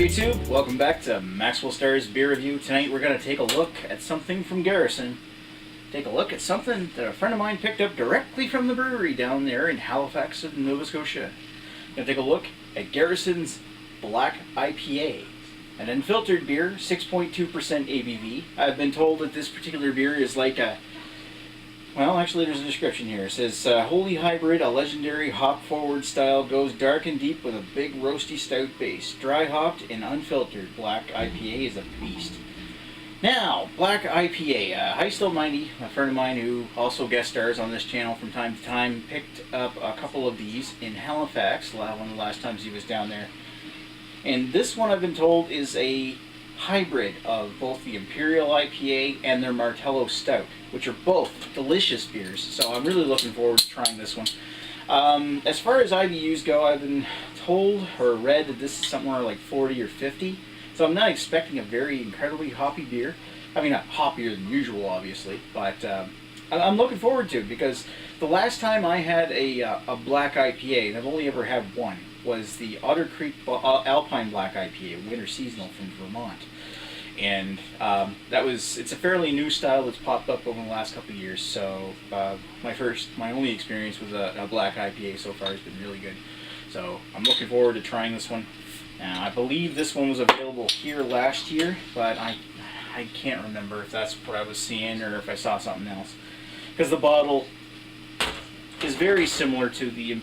YouTube, welcome back to Maxwell Starr's beer review. Tonight we're going to take a look at something from Garrison. Take a look at something that a friend of mine picked up directly from the brewery down there in Halifax, Nova Scotia. Going to take a look at Garrison's Black IPA, an unfiltered beer, 6.2% ABV. I've been told that this particular beer is like a, well, actually there's a description here. It says, holy hybrid, a legendary hop-forward style, goes dark and deep with a big roasty stout base. Dry hopped and unfiltered, Black IPA is a beast. Now, Black IPA, Heistel 90, a friend of mine who also guest stars on this channel from time to time, picked up a couple of these in Halifax, one of the last times he was down there. And this one, I've been told, is a hybrid of both the Imperial IPA and their Martello Stout, which are both delicious beers. So I'm really looking forward to trying this one. As far as IBUs go, I've been told or read that this is somewhere like 40 or 50. So I'm not expecting a very incredibly hoppy beer. I mean, not hoppier than usual, obviously, but I'm looking forward to it because the last time I had a black IPA, and I've only ever had one, was the Otter Creek Alpine Black IPA, winter seasonal from Vermont. And it's a fairly new style that's popped up over the last couple of years. So my only experience with a black IPA so far has been really good. So I'm looking forward to trying this one. Now, I believe this one was available here last year, but I can't remember if that's what I was seeing or if I saw something else. Because the bottle is very similar to the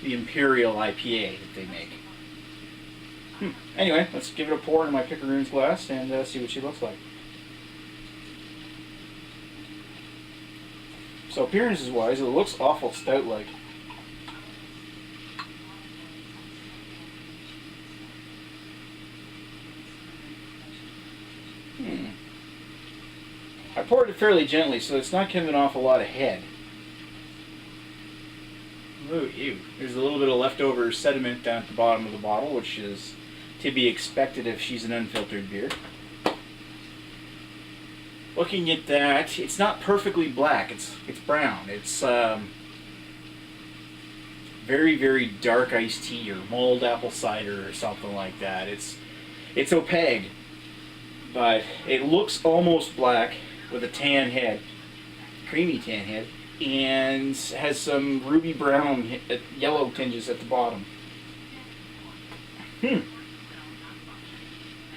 Imperial IPA that they make. Anyway, let's give it a pour in my Pickeroons glass and see what she looks like. So appearances wise, it looks awful stout-like. I poured it fairly gently, so it's not giving off a lot of head. Ooh, ew. There's a little bit of leftover sediment down at the bottom of the bottle, which is to be expected if she's an unfiltered beer. Looking at that, it's not perfectly black. It's brown. It's very, very dark iced tea or mulled apple cider or something like that. It's opaque, but it looks almost black with a tan head, creamy tan head, and has some ruby brown yellow tinges at the bottom.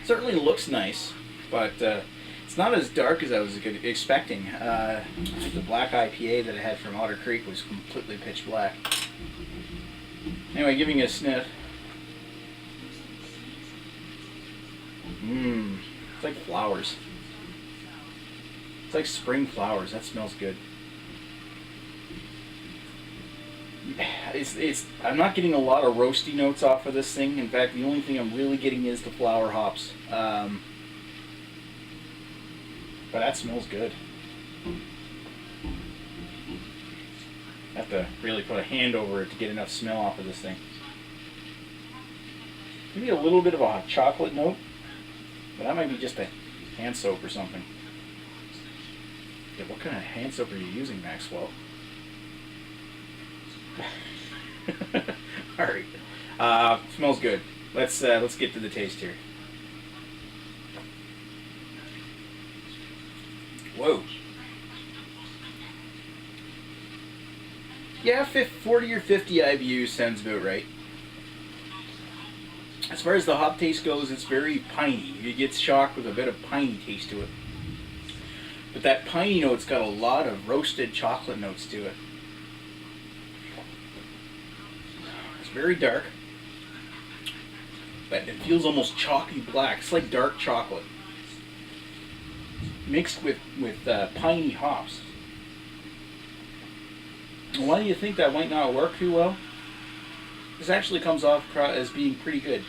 Certainly looks nice, but it's not as dark as I was expecting. The black IPA that I had from Otter Creek was completely pitch black. Anyway, giving it a sniff. It's like flowers. It's like spring flowers. That smells good. I'm not getting a lot of roasty notes off of this thing. In fact, the only thing I'm really getting is the flower hops. But that smells good. I have to really put a hand over it to get enough smell off of this thing. Maybe a little bit of a chocolate note, but that might be just a hand soap or something. Yeah, what kind of hand soap are you using, Maxwell? Alright. Smells good. Let's get to the taste here. Whoa. Yeah, 40 or 50 IBUs sounds about right. As far as the hop taste goes, it's very piney. You get shocked with a bit of piney taste to it. But that piney note's got a lot of roasted chocolate notes to it. It's very dark, but it feels almost chalky black. It's like dark chocolate mixed with piney hops. Why do you think that might not work too well? This actually comes off as being pretty good.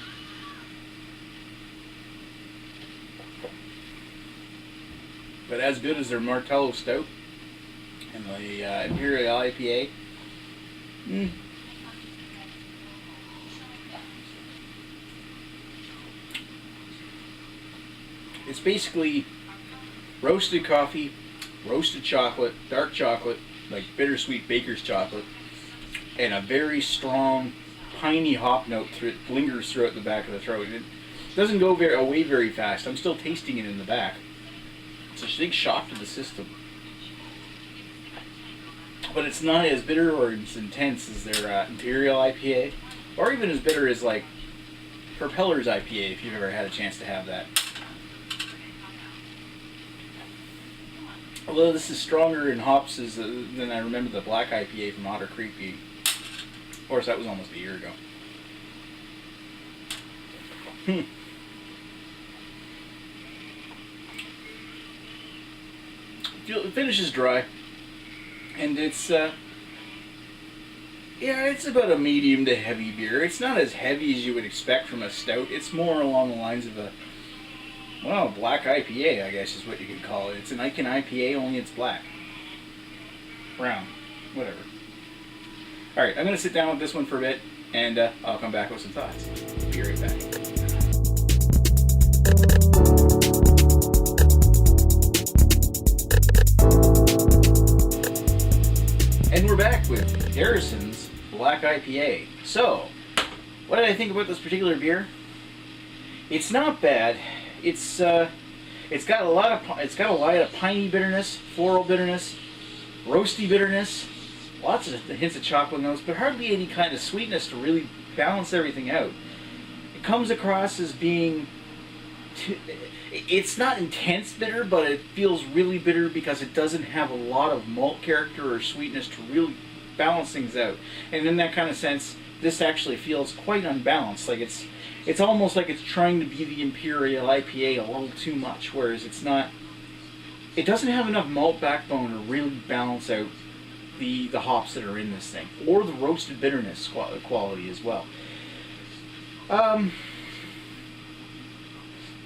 But as good as their Martello Stout and the Imperial IPA. It's basically roasted coffee, roasted chocolate, dark chocolate, like bittersweet baker's chocolate, and a very strong piney hop note lingers throughout the back of the throat. Doesn't go away very fast. I'm still tasting it in the back. It's a big shock to the system. But it's not as bitter or as intense as their Imperial IPA, or even as bitter as like Propeller's IPA, if you've ever had a chance to have that. Although this is stronger in hops than I remember the black IPA from Otter Creek being. Of course, that was almost a year ago. The finish is dry, and it's it's about a medium to heavy beer. It's not as heavy as you would expect from a stout. It's more along the lines of a black IPA, I guess is what you could call it. It's an Icon IPA, only it's black, brown, whatever. All right, I'm gonna sit down with this one for a bit, and I'll come back with some thoughts. Be right back. And we're back with Garrison's Black IPA. So, what did I think about this particular beer? It's not bad. It's got a lot of piney bitterness, floral bitterness, roasty bitterness, lots of hints of chocolate notes, but hardly any kind of sweetness to really balance everything out. It comes across as being it's not intense bitter, but it feels really bitter because it doesn't have a lot of malt character or sweetness to really balance things out. And in that kind of sense, this actually feels quite unbalanced. Like it's almost like it's trying to be the Imperial IPA a little too much, whereas it's not. It doesn't have enough malt backbone to really balance out the hops that are in this thing, or the roasted bitterness quality as well.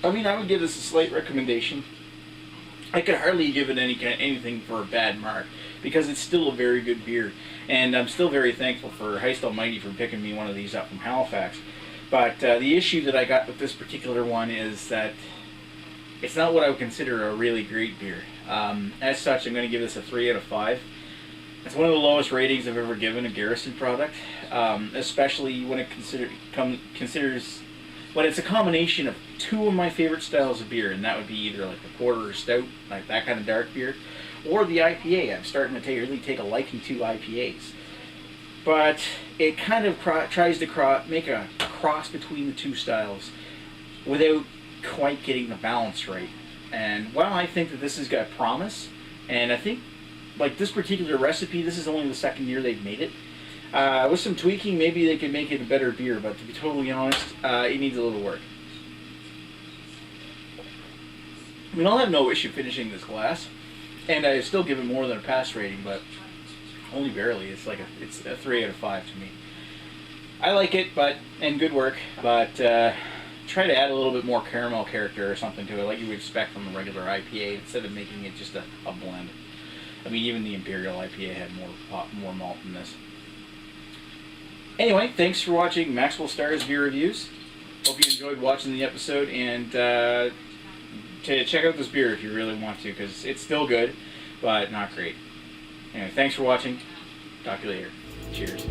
I mean, I would give this a slight recommendation. I could hardly give it anything for a bad mark, because it's still a very good beer, and I'm still very thankful for Heist Almighty for picking me one of these up from Halifax. But the issue that I got with this particular one is that it's not what I would consider a really great beer. As such, I'm going to give this a 3 out of 5. It's one of the lowest ratings I've ever given a Garrison product, especially when it considers when it's a combination of two of my favorite styles of beer, and that would be either like the porter or stout, like that kind of dark beer, or the IPA. I'm starting to really take a liking to IPAs. But it kind of tries to make a cross between the two styles without quite getting the balance right. And while I think that this has got promise, and I think like this particular recipe, this is only the second year they've made it. With some tweaking, maybe they could make it a better beer, but to be totally honest, it needs a little work. I mean, I'll have no issue finishing this glass, and I still give it more than a pass rating, but only barely. It's a 3 out of 5 to me. I like it, and good work, but try to add a little bit more caramel character or something to it, like you would expect from a regular IPA, instead of making it just a blend. I mean, even the Imperial IPA had more malt than this. Anyway, thanks for watching Maxwell Starr's Beer Reviews. Hope you enjoyed watching the episode, and check out this beer if you really want to, because it's still good, but not great. Anyway, thanks for watching. Talk to you later. Cheers.